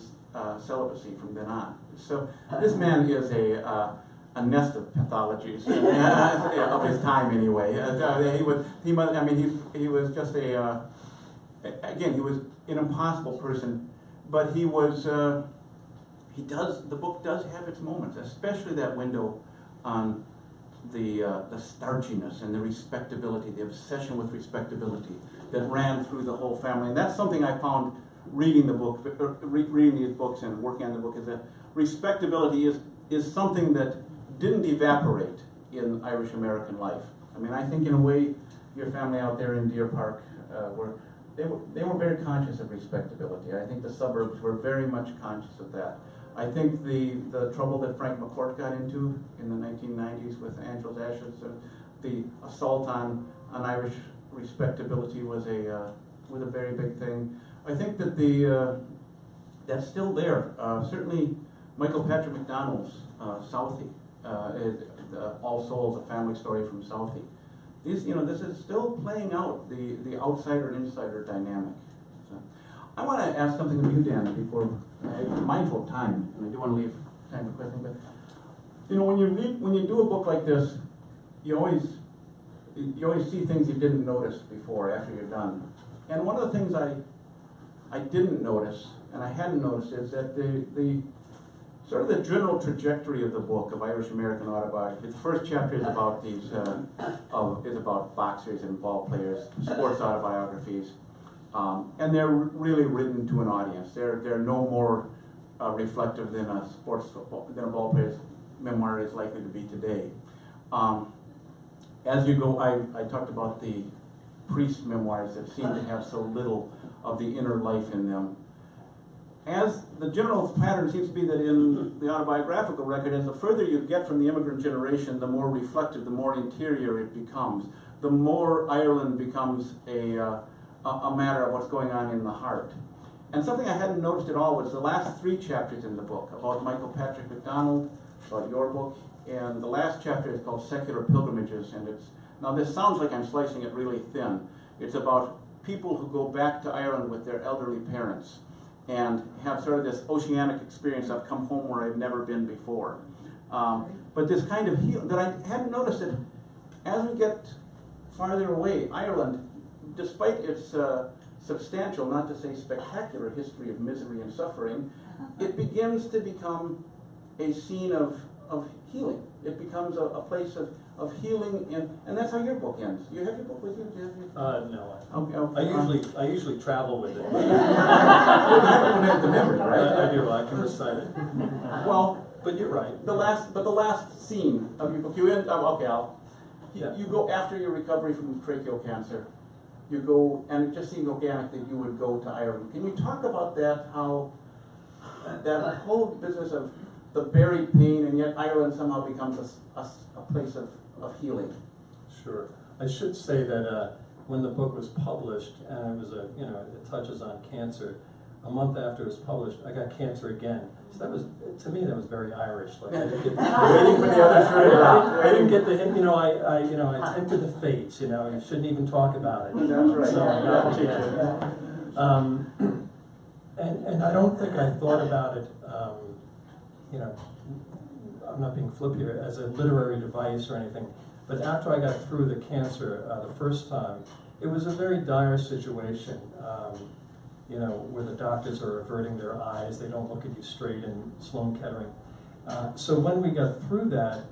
celibacy from then on. So this man is a nest of pathologies of his time anyway. He was just again, he was an impossible person, but the book does have its moments, especially that window on the starchiness and the respectability, the obsession with respectability that ran through the whole family. And that's something I found reading the book, reading these books and working on the book, is that respectability is something that didn't evaporate in Irish American life. I mean, I think in a way, your family out there in Deer Park they were very conscious of respectability. I think the suburbs were very much conscious of that. I think the trouble that Frank McCourt got into in the 1990s with Angela's Ashes, the assault on Irish respectability was a very big thing. I think that that's still there. Certainly, Michael Patrick McDonald's Southie, All Souls, a family story from Southie. This is still playing out the outsider and insider dynamic. So, I want to ask something of you, Dan, before I'm mindful of time, and I do want to leave time for questions. But when you do a book like this, you always see things you didn't notice before after you're done. And one of the things I didn't notice, and I hadn't noticed, is that the sort of the general trajectory of the book of Irish American autobiography. The first chapter is about is about boxers and ball players, sports autobiographies. And they're really written to an audience. They're no more reflective than a ball player's memoir is likely to be today. As you go, I talked about the priest memoirs that seem to have so little of the inner life in them. As the general pattern seems to be that in the autobiographical record, as the further you get from the immigrant generation, the more reflective, the more interior it becomes. The more Ireland becomes a matter of what's going on in the heart. And something I hadn't noticed at all was the last 3 chapters in the book about Michael Patrick McDonald, about your book, and the last chapter is called Secular Pilgrimages, and now this sounds like I'm slicing it really thin. It's about people who go back to Ireland with their elderly parents and have sort of this oceanic experience of come home where I've never been before. But this kind of healing that I hadn't noticed that as we get farther away, Ireland, despite its substantial, not to say spectacular, history of misery and suffering, it begins to become a scene of healing. It becomes a place of healing, and that's how your book ends. Do you have your book with you? Do you have your... No. Okay. I usually travel with it. You have the memory, right? I do. I can recite it. Well, but you're right. The last scene of your book, you end. You go after your recovery from tracheal cancer. You go, and it just seemed organic that you would go to Ireland. Can you talk about that? How that whole business of the buried pain, and yet Ireland somehow becomes a place of healing. Sure. I should say that when the book was published, and it was it touches on cancer, a month after it was published, I got cancer again. So that was, to me, that was very Irish. Like, I didn't get, waiting for the other shoe. I didn't get the hint. I tempted the fates. You shouldn't even talk about it. That's right. So I got cancer. And I don't think I thought about it. I'm not being flip here, as a literary device or anything, but after I got through the cancer the first time, it was a very dire situation, where the doctors are averting their eyes, they don't look at you straight in Sloan Kettering. So when we got through that,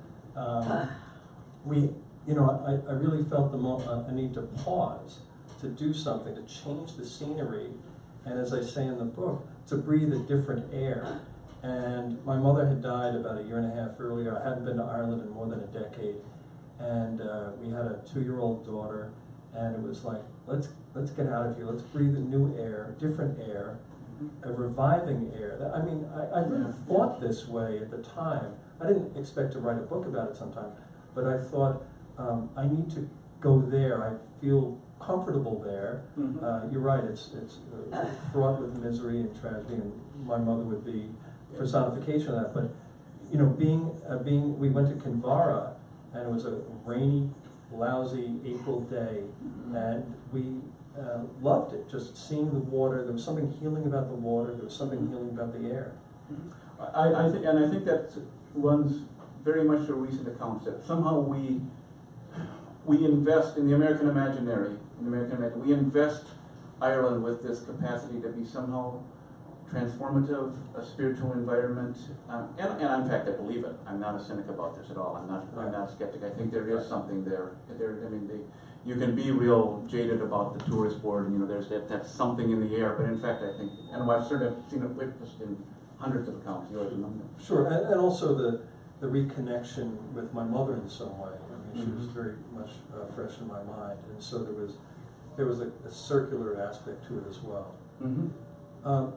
we, you know, I really felt a need to pause, to do something, to change the scenery, and as I say in the book, to breathe a different air. And my mother had died about 1.5 years earlier. I hadn't been to Ireland in more than a decade, and we had a 2-year-old daughter, and it was like, let's get out of here, let's breathe a new air, different air, a reviving air. I mean, I really thought this way at the time. I didn't expect to write a book about it sometime, but I thought, I need to go there. I feel comfortable there. You're right, it's fraught with misery and tragedy, and my mother would be personification of that. But, you know, we went to Kinvara, and it was a rainy, lousy April day, and we loved it, just seeing the water. There was something healing about the water, there was something healing about the air. I think that runs very much to recent accounts, that somehow we invest in the American imaginary, we invest Ireland with this capacity to be somehow transformative, a spiritual environment, and in fact I believe it. I'm not a cynic about this at all. I'm not a skeptic. I think there is something there. I mean, you can be real jaded about the tourist board, and you know, there's that something in the air. But in fact, I think, and I've sort of seen it witnessed in hundreds of accounts. You already know that. Sure, and also the reconnection with my mother in some way. I mean, she was very much fresh in my mind, and so there was a circular aspect to it as well.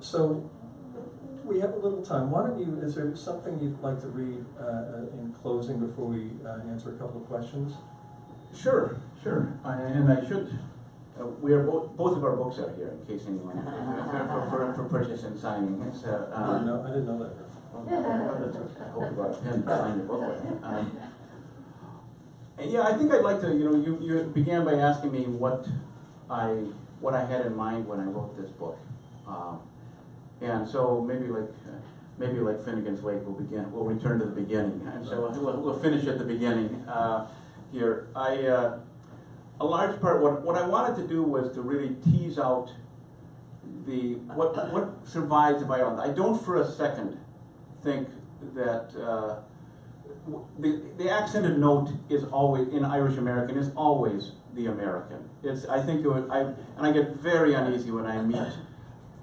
So we have a little time. Why don't you, is there something you'd like to read in closing before we answer a couple of questions? Sure. And I should, we are both of our books are here, in case anyone, for purchase and signing. It's, I didn't know that. I hope you brought a pen to sign your book with. Yeah, I think I'd like to, you know, you began by asking me what I had in mind when I wrote this book. And so maybe like Finnegan's Wake, we'll return to the beginning. And so we'll finish at the beginning here. A large part, what I wanted to do was to really tease out what survives of Ireland. I don't for a second think that the accented note is always, in Irish American, is always the American. I think I get very uneasy when I meet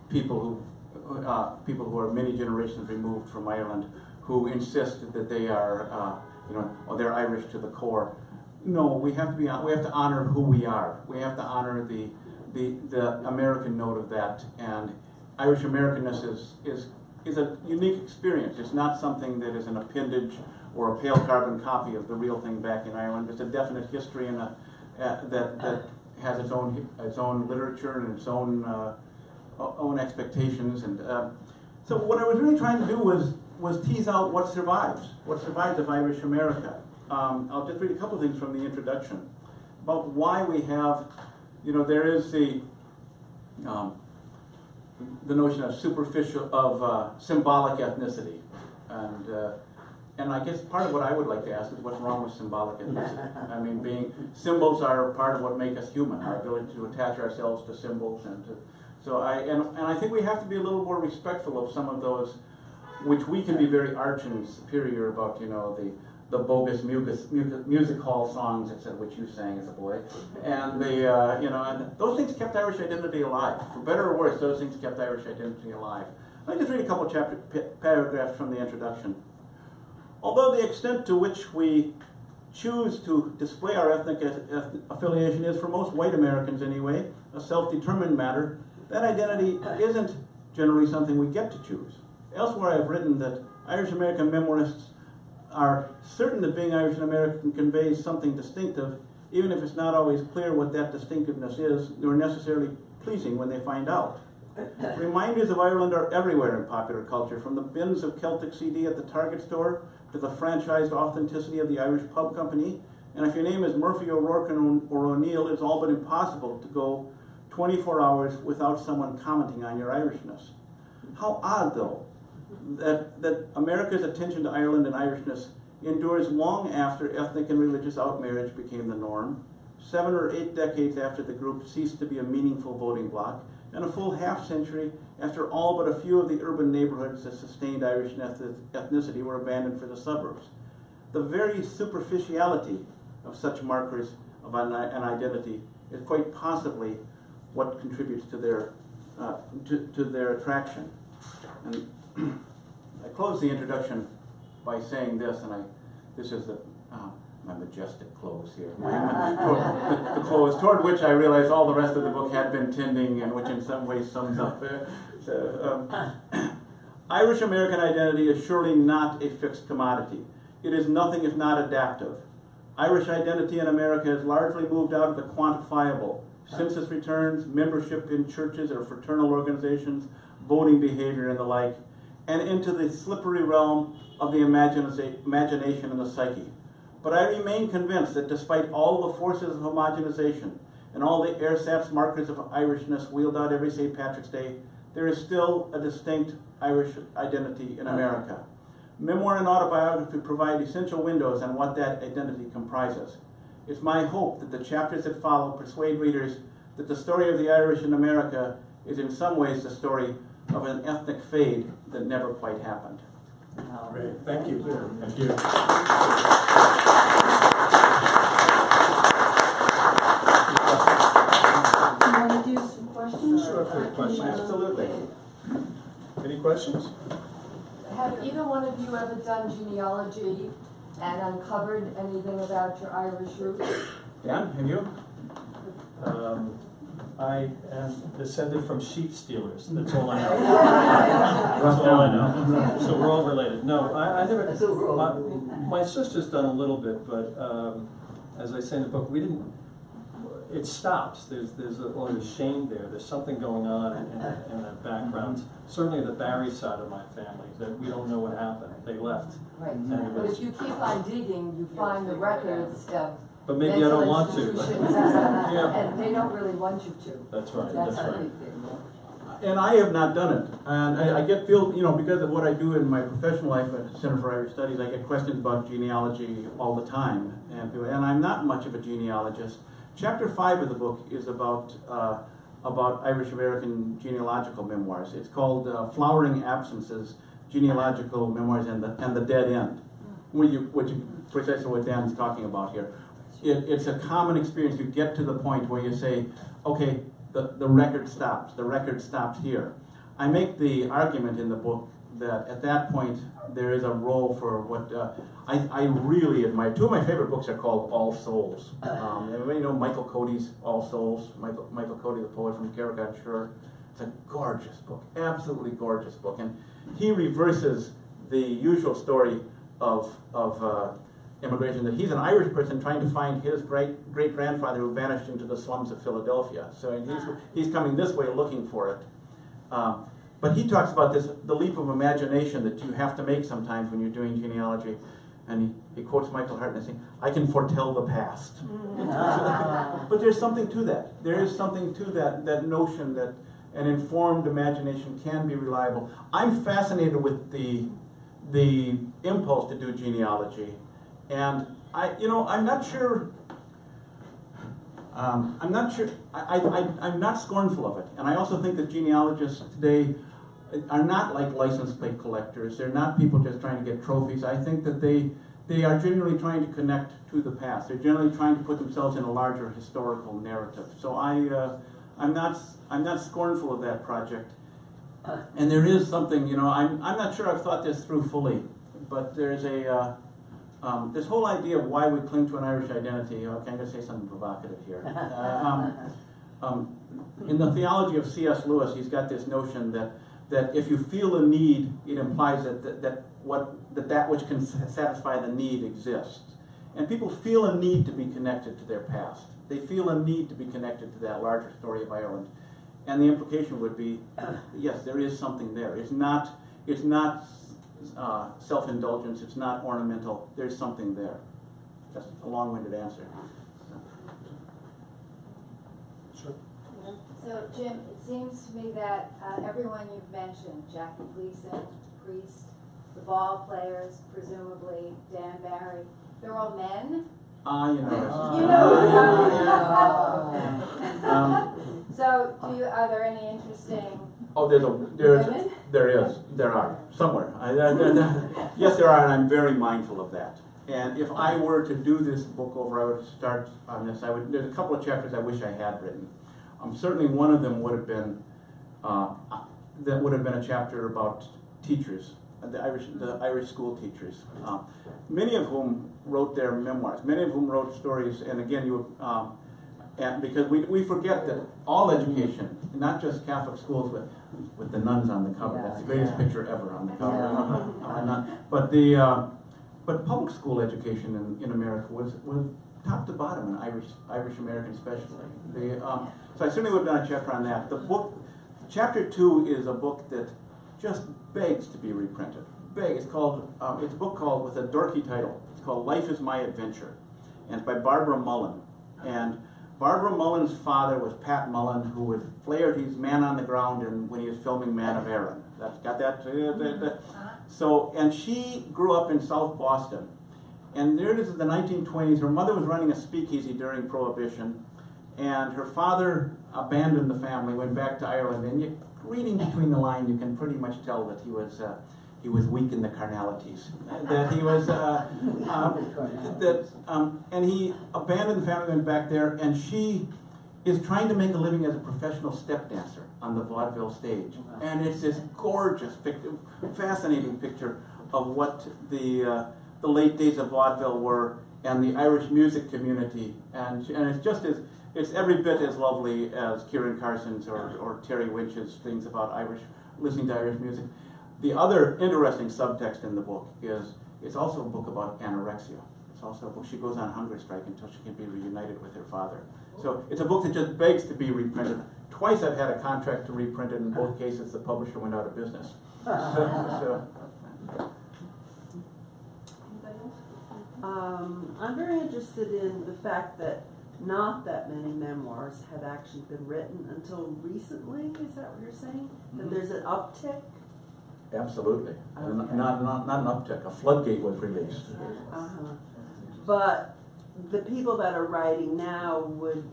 people who are many generations removed from Ireland, who insist that they are, they're Irish to the core. No, we have to honor who we are. We have to honor the American note of that, and Irish Americanness is a unique experience. It's not something that is an appendage or a pale carbon copy of the real thing back in Ireland. It's a definite history and that has its own literature and its own expectations. And so what I was really trying to do was tease out what survives of Irish America. I'll just read a couple of things from the introduction about why we have, there is the notion of symbolic ethnicity, and I guess part of what I would like to ask is what's wrong with symbolic ethnicity. I mean, symbols are part of what make us human, our ability to attach ourselves to symbols, and I think we have to be a little more respectful of some of those, which we can be very arch and superior about, the bogus music hall songs, which you sang as a boy, and and those things kept Irish identity alive. For better or worse, those things kept Irish identity alive. Let me just read a couple paragraphs from the introduction. Although the extent to which we choose to display our ethnic affiliation is, for most white Americans anyway, a self-determined matter, that identity isn't generally something we get to choose. Elsewhere I've written that Irish American memoirists are certain that being Irish American conveys something distinctive, even if it's not always clear what that distinctiveness is, nor necessarily pleasing when they find out. Reminders of Ireland are everywhere in popular culture, from the bins of Celtic CD at the Target store to the franchised authenticity of the Irish pub company. And if your name is Murphy, O'Rourke, or O'Neill, it's all but impossible to go 24 hours without someone commenting on your Irishness. How odd, though, that America's attention to Ireland and Irishness endures long after ethnic and religious outmarriage became the norm, 7 or 8 decades after the group ceased to be a meaningful voting bloc, and a full half-century after all but a few of the urban neighborhoods that sustained Irish ethnicity were abandoned for the suburbs. The very superficiality of such markers of an identity is quite possibly what contributes to their attraction. And I close the introduction by saying this, and this is my majestic close here. The close toward which I realize all the rest of the book had been tending, and which in some ways sums up. Irish American identity is surely not a fixed commodity. It is nothing if not adaptive. Irish identity in America has largely moved out of the quantifiable, census returns, membership in churches or fraternal organizations, voting behavior and the like, and into the slippery realm of the imagination and the psyche. But I remain convinced that despite all the forces of homogenization and all the ersatz markers of Irishness wheeled out every St. Patrick's Day, there is still a distinct Irish identity in America. Memoir and autobiography provide essential windows on what that identity comprises. It's my hope that the chapters that follow persuade readers that the story of the Irish in America is in some ways the story of an ethnic fade that never quite happened. Great, thank you. Thank you. Do you want to do some questions? Sure, for questions. Absolutely. Any questions? Have either one of you ever done genealogy and uncovered anything about your Irish roots? Dan, have you? I am descended from sheep stealers. That's all I know. That's all I know. So we're all related. No, I never. My sister's done a little bit, but as I say in the book, we didn't. It stops. There's a lot of shame there. There's something going on in the background. Certainly the Barry side of my family, that we don't know what happened. They left. Right. And it But was, if you keep on digging, you find the records of but maybe I don't want to. Yeah. And they don't really want you to. That's right. That's That's a right. big thing. And I have not done it. And I get because of what I do in my professional life at Center for Irish Studies, I get questions about genealogy all the time. And I'm not much of a genealogist. Chapter 5 of the book is about Irish American genealogical memoirs. It's called Flowering Absences, Genealogical Memoirs and the Dead End, which is precisely what Dan's talking about here. It's a common experience. You get to the point where you say, okay, the record stops. The record stops here. I make the argument in the book that at that point there is a role for what I really admire. Two of my favorite books are called All Souls. Everybody know Michael Cody's All Souls? Michael Cody, the poet from Carrick, I'm sure. It's a gorgeous book, absolutely gorgeous book. And he reverses the usual story of immigration, that he's an Irish person trying to find his great-grandfather who vanished into the slums of Philadelphia. So he's coming this way looking for it. But he talks about the leap of imagination that you have to make sometimes when you're doing genealogy. And he quotes Michael Hart and saying, I can foretell the past. But there's something to that. There is something to that notion that an informed imagination can be reliable. I'm fascinated with the impulse to do genealogy. And I'm not sure. I'm not scornful of it. And I also think that genealogists today are not like license plate collectors. They're not people just trying to get trophies. I think that they are generally trying to connect to the past. They're generally trying to put themselves in a larger historical narrative. So I'm not scornful of that project. And there is something, I'm not sure I've thought this through fully, but there's this whole idea of why we cling to an Irish identity. Okay, I'm going to say something provocative here. In the theology of C.S. Lewis, he's got this notion that if you feel a need, it implies that which can satisfy the need exists. And people feel a need to be connected to their past. They feel a need to be connected to that larger story of Ireland. And the implication would be, yes, there is something there. It's not self-indulgence. It's not ornamental. There's something there. That's a long-winded answer. Sure. So, Jim, it seems to me that everyone you've mentioned, Jackie Gleason, Priest, the ball players, presumably Dan Barry, they're all men? So, are there any interesting Oh, women? there are, somewhere. Yes, there are, and I'm very mindful of that. And if I were to do this book over, I would start on this. There's a couple of chapters I wish I had written. Certainly one of them would have been, a chapter about teachers, the Irish school teachers, many of whom wrote their memoirs, many of whom wrote stories, and again, and because we forget that all education, not just Catholic schools with the nuns on the cover, that's the greatest picture ever on the cover, but public school education in America was top to bottom, and Irish American especially. So I certainly would have done a chapter on that. The book, chapter 2 is a book that just begs to be reprinted. It's a book called, with a dorky title, it's called Life is My Adventure, and it's by Barbara Mullen. And Barbara Mullen's father was Pat Mullen, who was Flaherty's Man on the Ground when he was filming Man of Erin. Got that? So, and she grew up in South Boston. And there it is in the 1920s. Her mother was running a speakeasy during Prohibition, and her father abandoned the family, went back to Ireland. And reading between the lines, you can pretty much tell that he was weak in the carnalities. That he was and he abandoned the family, went back there, and she is trying to make a living as a professional step dancer on the vaudeville stage. And it's this gorgeous picture, fascinating picture of what the late days of vaudeville were, and the Irish music community, and it's every bit as lovely as Kieran Carson's or Terry Winch's things about listening to Irish music. The other interesting subtext in the book is it's also a book about anorexia. It's also a book, she goes on hunger strike until she can be reunited with her father. So it's a book that just begs to be reprinted. Twice I've had a contract to reprint it. In both cases, the publisher went out of business. I'm very interested in the fact that not that many memoirs have actually been written until recently. Is that what you're saying? That there's an uptick? Absolutely. Okay. Not an uptick. A floodgate was released. But the people that are writing now would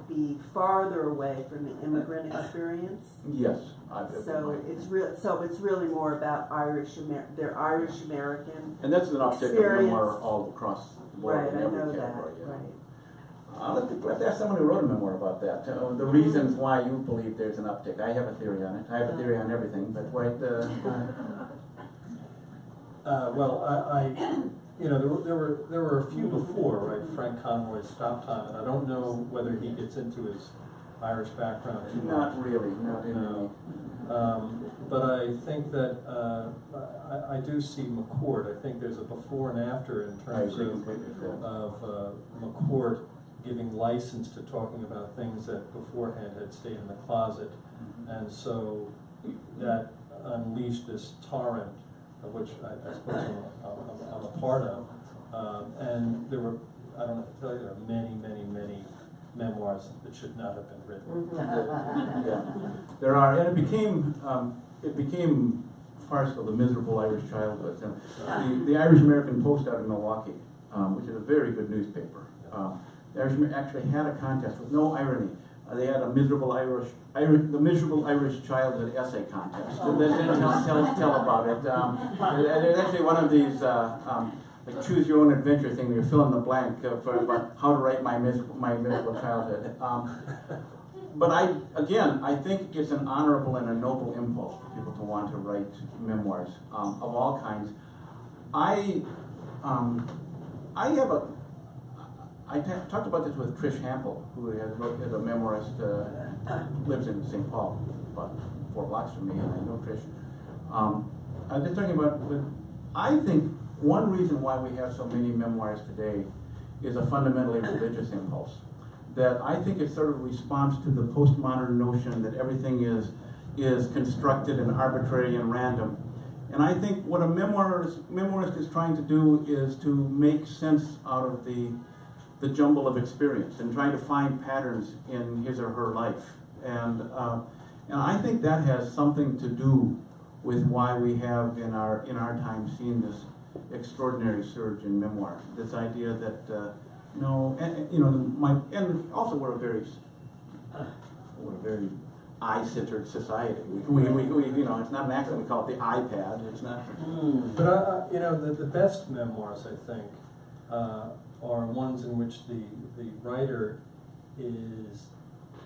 be farther away from the immigrant experience. Yes. So it's really more about their Irish American. And that's an uptick of memoir all across the board. Right, in I every know category, that. yeah. Right. Let's ask someone who wrote a memoir about that. The reasons why you believe there's an uptick. I have a theory on it. I have a theory on everything, but wait. There were a few before, right? Frank Conroy's Stop Time, and I don't know whether he gets into his Irish background too much. Not really. Not really. But I think that I do see McCord. I think there's a before and after in terms of McCord giving license to talking about things that beforehand had stayed in the closet, and so that unleashed this torrent, of which I suppose I'm a part of, and there were, I don't know to tell you, there are many memoirs that should not have been written. Yeah, there are, and it became farcical, the miserable Irish childhood. The Irish American Post out of Milwaukee, which is a very good newspaper, they actually had a contest with no irony. They had a the miserable Irish childhood essay contest. And then tell about it. There's actually one of these like choose your own adventure thing where you fill in the blank for about how to write my miserable childhood. But I think it's an honorable and a noble impulse for people to want to write memoirs of all kinds. I talked about this with Trish Hampel, who is a memoirist, lives in St. Paul, about 4 blocks from me, and I know Trish. I was just talking about, I think one reason why we have so many memoirs today is a fundamentally religious impulse. That I think it's sort of a response to the postmodern notion that everything is constructed and arbitrary and random. And I think what a memoirist is trying to do is to make sense out of the jumble of experience and trying to find patterns in his or her life. And I think that has something to do with why we have in our time seen this extraordinary surge in memoir. This idea that and also we're a very we're a very eye-centered society. We, you know, it's not an accident we call it the iPad. It's not. But you know, the best memoirs, I think, are ones in which the writer is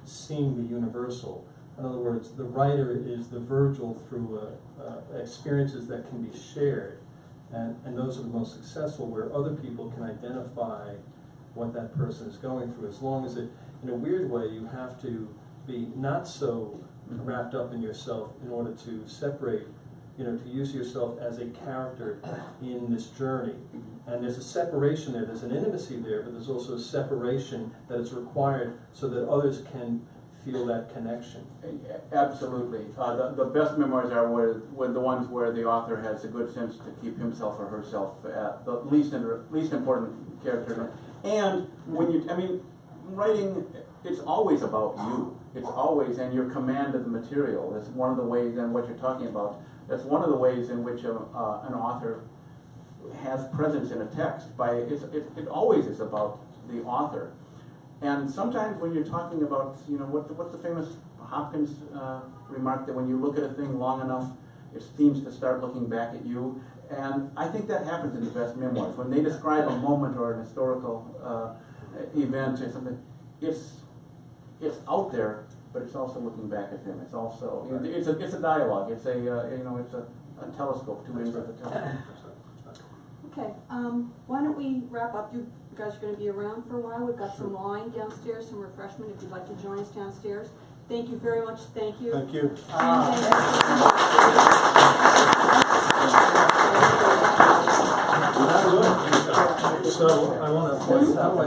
seeing the universal. In other words, the writer is the Virgil through experiences that can be shared, and those are the most successful, where other people can identify what that person is going through. As long as it, in a weird way, you have to be not so wrapped up in yourself in order to separate, you know, to use yourself as a character in this journey. And there's a separation there, there's an intimacy there, but there's also a separation that is required so that others can feel that connection. Absolutely. The best memoirs are where the ones where the author has a good sense to keep himself or herself the least important character. And when you, I mean, writing, it's always about you. It's always, and your command of the material. That's one of the ways, and what you're talking about, that's one of the ways in which an author has presence in a text. It always is about the author. And sometimes when you're talking about, you know, what's the famous Hopkins remark that when you look at a thing long enough, it seems to start looking back at you. And I think that happens in the best memoirs. When they describe a moment or an historical event or something, it's out there, but it's also looking back at them. It's also, you know, it's a dialogue. It's a you know, it's a telescope, two ends of the telescope. Okay, why don't we wrap up? You guys are going to be around for a while. We've got some wine downstairs, some refreshment if you'd like to join us downstairs. Thank you very much. Thank you. Thank you. And thank you.